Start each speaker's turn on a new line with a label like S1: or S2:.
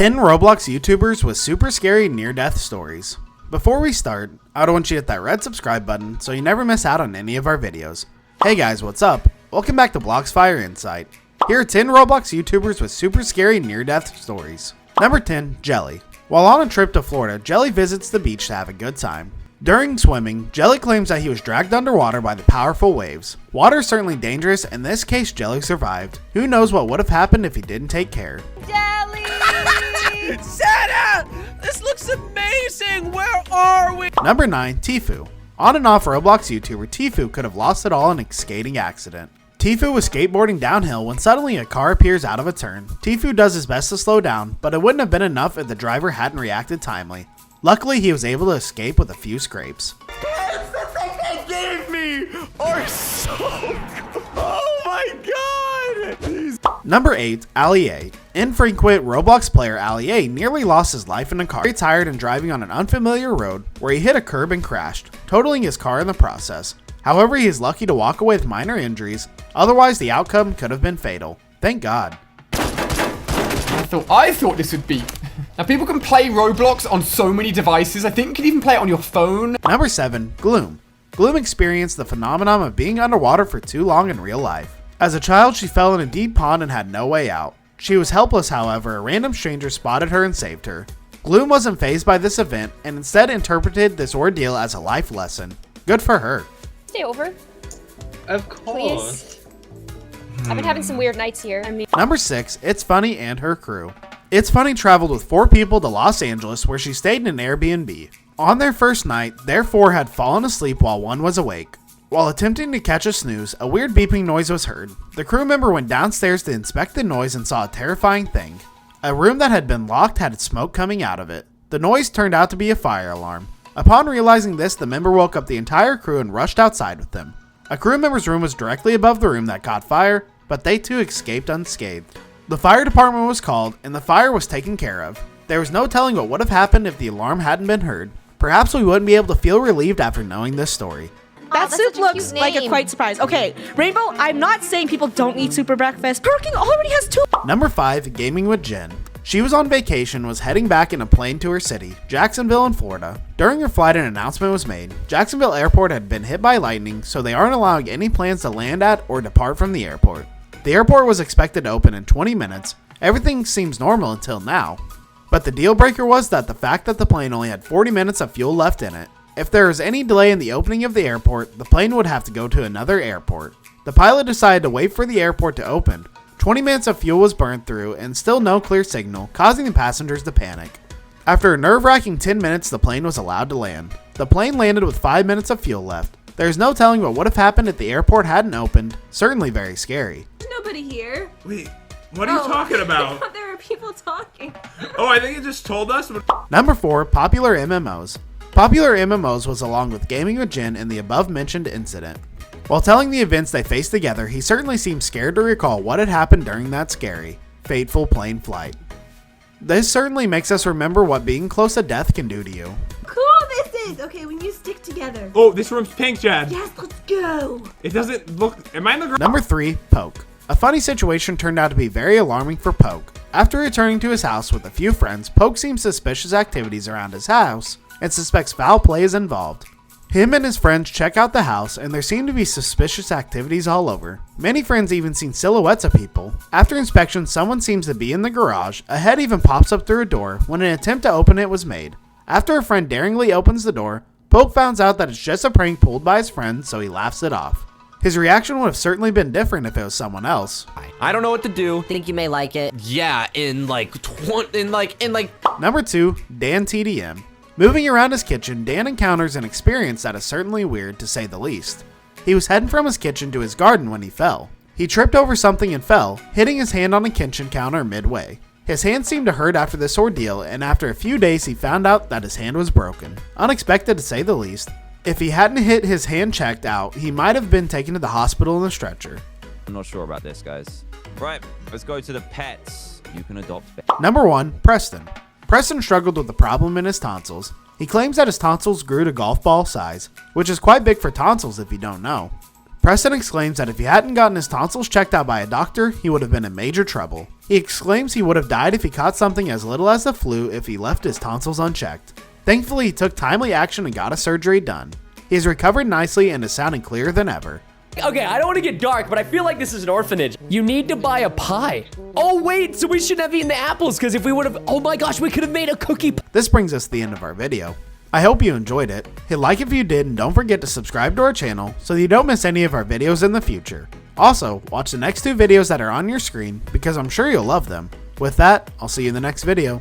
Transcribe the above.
S1: 10 Roblox YouTubers with super scary near-death stories. Before we start, I want you to hit that red subscribe button so you never miss out on any of our videos. Hey guys, what's up? Welcome back to Bloxfire Insight. Here are 10 Roblox YouTubers with super scary near-death stories. Number 10, Jelly. While on a trip to Florida, Jelly visits the beach to have a good time. During swimming, Jelly claims that he was dragged underwater by the powerful waves. Water is certainly dangerous, in this case Jelly survived. Who knows what would have happened if he didn't take care.
S2: Jelly!
S3: Santa! This looks amazing! Where are we?
S1: Number 9, Tfue. On and off Roblox YouTuber, Tfue could have lost it all in a skating accident. Tfue was skateboarding downhill when suddenly a car appears out of a turn. Tfue does his best to slow down, but it wouldn't have been enough if the driver hadn't reacted timely. Luckily, he was able to escape with a few scrapes.
S3: The thing they gave me are so good. Oh my god!
S1: Number 8, Ali A. Infrequent Roblox player Ali A nearly lost his life in a car. Very tired and driving on an unfamiliar road where he hit a curb and crashed, totaling his car in the process. However, he is lucky to walk away with minor injuries, otherwise the outcome could have been fatal. Thank God.
S4: I thought this would be. Now people can play Roblox on so many devices. I think you can even play it on your phone.
S1: Number 7, Gloom. Gloom experienced the phenomenon of being underwater for too long in real life. As a child, she fell in a deep pond and had no way out. She was helpless, however, a random stranger spotted her and saved her. Gloom wasn't fazed by this event and instead interpreted this ordeal as a life lesson. Good for her.
S2: Stay over,
S5: Of course.
S2: please. I've been having some weird nights here.
S1: Number 6, It's Funny and her crew. It's Funny traveled with 4 people to Los Angeles where she stayed in an Airbnb. On their first night, their 4 had fallen asleep while 1 was awake. While attempting to catch a snooze, a weird beeping noise was heard. The crew member went downstairs to inspect the noise and saw a terrifying thing. A room that had been locked had smoke coming out of it. The noise turned out to be a fire alarm. Upon realizing this, the member woke up the entire crew and rushed outside with them. A crew member's room was directly above the room that caught fire, but they too escaped unscathed. The fire department was called, and the fire was taken care of. There was no telling what would have happened if the alarm hadn't been heard. Perhaps we wouldn't be able to feel relieved after knowing this story.
S6: That soup looks like a quite surprise. Okay, Rainbow, I'm not saying people don't eat super breakfast. Perking already has 2.
S1: Number 5, Gaming with Jen. She was on vacation, was heading back in a plane to her city, Jacksonville in Florida. During her flight, an announcement was made. Jacksonville Airport had been hit by lightning, so they aren't allowing any planes to land at or depart from the airport. The airport was expected to open in 20 minutes. Everything seems normal until now. But the deal breaker was that the fact that the plane only had 40 minutes of fuel left in it. If there was any delay in the opening of the airport, the plane would have to go to another airport. The pilot decided to wait for the airport to open. 20 minutes of fuel was burned through and still no clear signal, causing the passengers to panic. After a nerve-wracking 10 minutes, the plane was allowed to land. The plane landed with 5 minutes of fuel left. There's no telling what would have happened if the airport hadn't opened. Certainly very scary.
S5: Nobody here.
S7: Wait, what are you talking
S5: I
S7: about?
S5: thought there were people talking.
S7: Oh, I think you just told us.
S1: Number 4, Popular MMOs. Popular MMOs was along with Gaming with Jen in the above-mentioned incident. While telling the events they faced together, he certainly seemed scared to recall what had happened during that scary, fateful plane flight. This certainly makes us remember what being close to death can do to you.
S5: Cool this is. Okay, when you stick together.
S7: Oh, this room's pink, Chad.
S5: Yes, let's go.
S7: It doesn't look. Am I in the ground?
S1: Number 3, Poke. A funny situation turned out to be very alarming for Poke. After returning to his house with a few friends, Poke sees suspicious activities around his house and suspects foul play is involved. Him and his friends check out the house and there seem to be suspicious activities all over. Many friends even seen silhouettes of people. After inspection, someone seems to be in the garage. A head even pops up through a door when an attempt to open it was made. After a friend daringly opens the door, Poke finds out that it's just a prank pulled by his friend, so he laughs it off. His reaction would have certainly been different if it was someone else.
S3: I don't know what to do.
S8: Think you may like it.
S3: Yeah, in like.
S1: Number 2, Dan TDM. Moving around his kitchen, Dan encounters an experience that is certainly weird to say the least. He was heading from his kitchen to his garden when he fell. He tripped over something and fell, hitting his hand on a kitchen counter midway. His hand seemed to hurt after this ordeal, and after a few days he found out that his hand was broken. Unexpected to say the least. If he hadn't hit his hand checked out, he might have been taken to the hospital in a stretcher.
S9: I'm not sure about this, guys. Right, let's go to the pets. You can adopt pets.
S1: Number 1, Preston. Preston struggled with the problem in his tonsils. He claims that his tonsils grew to golf ball size, which is quite big for tonsils if you don't know. Preston exclaims that if he hadn't gotten his tonsils checked out by a doctor, he would have been in major trouble. He exclaims he would have died if he caught something as little as the flu if he left his tonsils unchecked. Thankfully, he took timely action and got a surgery done. He has recovered nicely and is sounding clearer than ever.
S8: Okay, I don't want to get dark, but I feel like this is an orphanage. You need to buy a pie. Oh, wait, so we shouldn't have eaten the apples, because if we would have, oh my gosh, we could have made a cookie pie.
S1: This brings us to the end of our video. I hope you enjoyed it. Hit like if you did, and don't forget to subscribe to our channel so you don't miss any of our videos in the future. Also, watch the next 2 videos that are on your screen because I'm sure you'll love them. With that, I'll see you in the next video.